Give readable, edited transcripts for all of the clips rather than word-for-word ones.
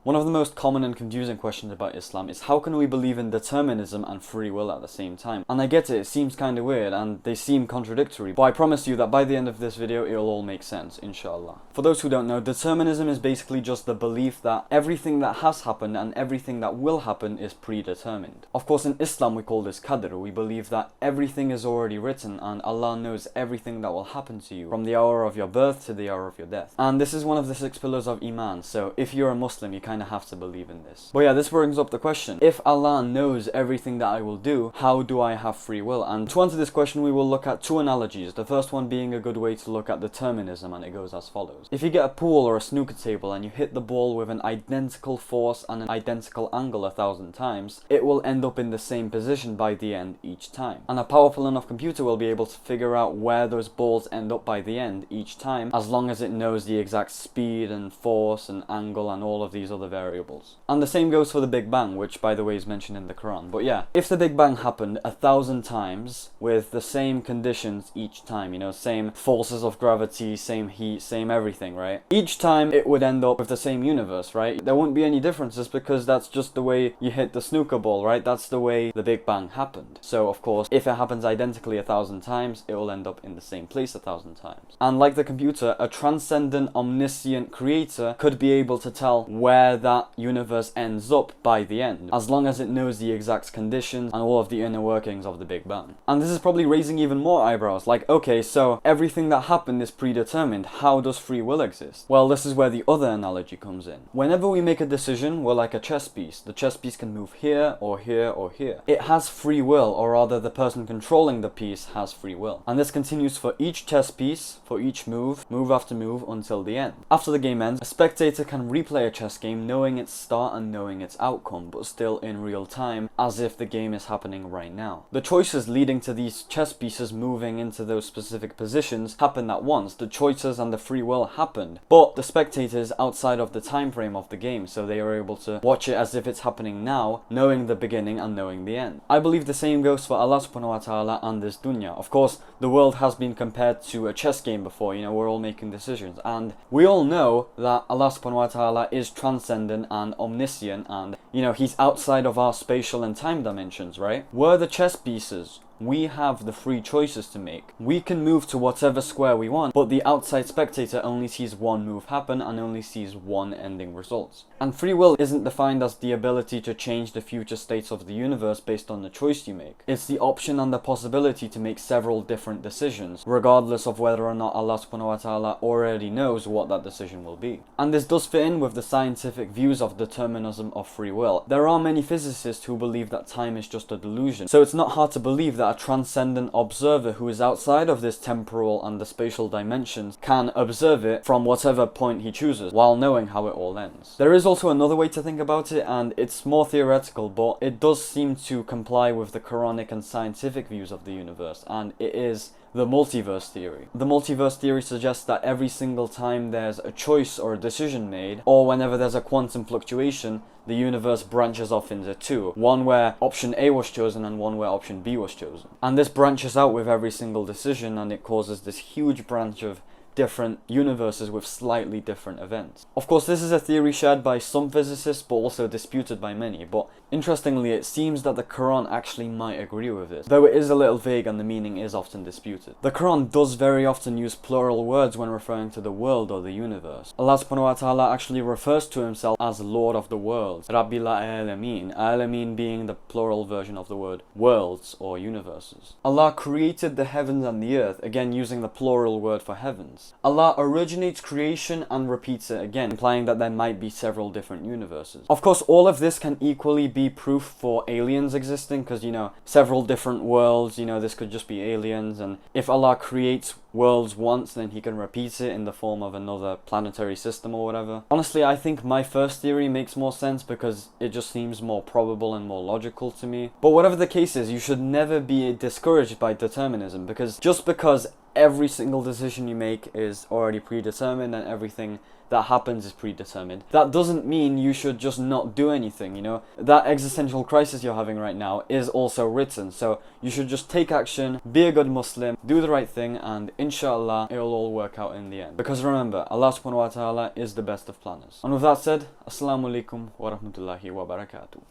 One of the most common and confusing questions about Islam is how can we believe in determinism and free will at the same time? And I get it seems kind of weird and they seem contradictory, but I promise you that by the end of this video it'll all make sense, inshallah. For those who don't know, determinism is basically just the belief that everything that has happened and everything that will happen is predetermined. Of course, in Islam we call this Qadar. We believe that everything is already written and Allah knows everything that will happen to you from the hour of your birth to the hour of your death. And this is one of the 6 pillars of Iman, so if you're a Muslim you kind of have to believe in this. But yeah, this brings up the question, if Allah knows everything that I will do, how do I have free will? And to answer this question we will look at 2 analogies, the first one being a good way to look at determinism, and it goes as follows. If you get a pool or a snooker table and you hit the ball with an identical force and an identical angle 1,000 times, it will end up in the same position by the end each time. And a powerful enough computer will be able to figure out where those balls end up by the end each time, as long as it knows the exact speed and force and angle and all of these other variables. And the same goes for the Big Bang, which by the way is mentioned in the Quran. But yeah, if the Big Bang happened 1,000 times with the same conditions each time, you know, same forces of gravity, same heat, same everything, right? Each time it would end up with the same universe, right? There wouldn't be any differences because that's just the way you hit the snooker ball, right? That's the way the Big Bang happened. So of course, if it happens identically 1,000 times, it will end up in the same place 1,000 times. And like the computer, a transcendent, omniscient creator could be able to tell where that universe ends up by the end, as long as it knows the exact conditions and all of the inner workings of the Big Bang. And this is probably raising even more eyebrows, like, okay, so everything that happened is predetermined, how does free will exist? Well, this is where the other analogy comes in. Whenever we make a decision, we're like a chess piece. The chess piece can move here, or here, or here. It has free will, or rather the person controlling the piece has free will. And this continues for each chess piece, for each move after move, until the end. After the game ends, a spectator can replay a chess game knowing its start and knowing its outcome, but still in real time, as if the game is happening right now. The choices leading to these chess pieces moving into those specific positions happened at once. The choices and the free will happened, but the spectator is outside of the time frame of the game, so they are able to watch it as if it's happening now, knowing the beginning and knowing the end. I believe the same goes for Allah subhanahu wa ta'ala and this dunya. Of course, the world has been compared to a chess game before, you know, we're all making decisions, and we all know that Allah subhanahu wa ta'ala is transcendent and omniscient, and you know, he's outside of our spatial and time dimensions, right? We're the chess pieces. We have the free choices to make. We can move to whatever square we want, but the outside spectator only sees one move happen and only sees one ending result. And free will isn't defined as the ability to change the future states of the universe based on the choice you make. It's the option and the possibility to make several different decisions, regardless of whether or not Allah subhanahu wa ta'ala already knows what that decision will be. And this does fit in with the scientific views of determinism of free will. There are many physicists who believe that time is just a delusion, so it's not hard to believe that a transcendent observer who is outside of this temporal and the spatial dimensions can observe it from whatever point he chooses, while knowing how it all ends. There is also another way to think about it, and it's more theoretical, but it does seem to comply with the Quranic and scientific views of the universe, and it is the multiverse theory. The multiverse theory suggests that every single time there's a choice or a decision made, or whenever there's a quantum fluctuation, the universe branches off into 2. One where option A was chosen and one where option B was chosen. And this branches out with every single decision, and it causes this huge branch of different universes with slightly different events. Of course, this is a theory shared by some physicists but also disputed by many, but interestingly it seems that the Quran actually might agree with this, though it is a little vague and the meaning is often disputed. The Quran does very often use plural words when referring to the world or the universe. Allah subhanahu wa ta'ala actually refers to himself as Lord of the worlds, Rabbil Alameen, Alameen being the plural version of the word worlds or universes. Allah created the heavens and the earth, again using the plural word for heavens. Allah originates creation and repeats it again, implying that there might be several different universes. Of course, all of this can equally be proof for aliens existing, because, you know, several different worlds, you know, this could just be aliens, and if Allah creates worlds once, then he can repeat it in the form of another planetary system or whatever. Honestly, I think my first theory makes more sense because it just seems more probable and more logical to me. But whatever the case is, you should never be discouraged by determinism, because just because every single decision you make is already predetermined and everything that happens is predetermined. That doesn't mean you should just not do anything, you know. That existential crisis you're having right now is also written, so you should just take action, be a good Muslim, do the right thing, and inshallah it'll all work out in the end. Because remember, Allah subhanahu wa ta'ala is the best of planners. And with that said, Assalamu Alaykum wa rahmatullahi wa barakatuh.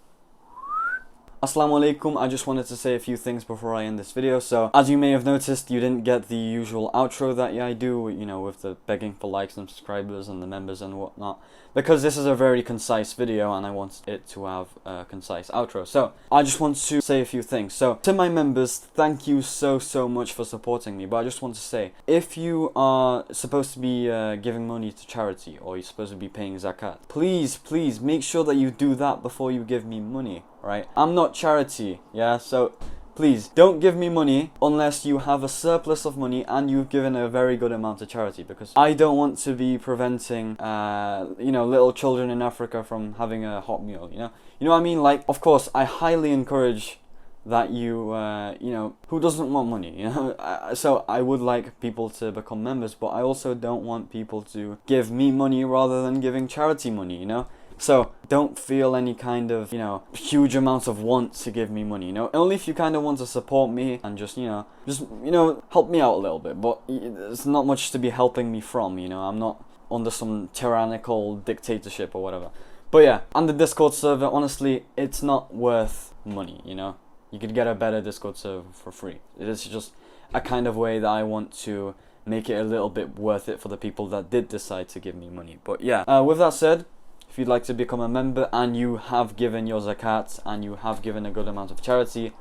Assalamu Alaikum, I just wanted to say a few things before I end this video. So, as you may have noticed, you didn't get the usual outro that I do, you know, with the begging for likes and subscribers and the members and whatnot. Because this is a very concise video and I want it to have a concise outro. So, I just want to say a few things. So, to my members, thank you so much for supporting me. But I just want to say, if you are supposed to be giving money to charity, or you're supposed to be paying zakat, please make sure that you do that before you give me money. Right? I'm not charity, yeah, so please don't give me money unless you have a surplus of money and you've given a very good amount to charity, because I don't want to be preventing you know, little children in Africa from having a hot meal, you know what I mean? Like, of course I highly encourage that you know, who doesn't want money, you know? So I would like people to become members, but I also don't want people to give me money rather than giving charity money, you know? So don't feel any kind of, you know, huge amounts of want to give me money, you know. Only if you kind of want to support me and just help me out a little bit. But there's not much to be helping me from, you know. I'm not under some tyrannical dictatorship or whatever. But yeah, and the Discord server, honestly, it's not worth money, you know. You could get a better Discord server for free. It is just a kind of way that I want to make it a little bit worth it for the people that did decide to give me money. But yeah, with that said, if you'd like to become a member and you have given your zakat and you have given a good amount of charity,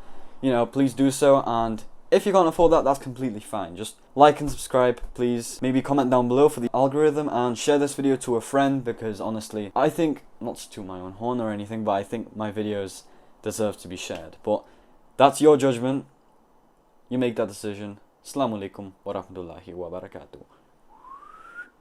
you know, please do so. And if you can't afford that, that's completely fine. Just like and subscribe, please. Maybe comment down below for the algorithm and share this video to a friend, because honestly, I think, not to toot my own horn or anything, but I think my videos deserve to be shared. But that's your judgment. You make that decision. Assalamu Alaikum wa rahmatullahi wa barakatuh.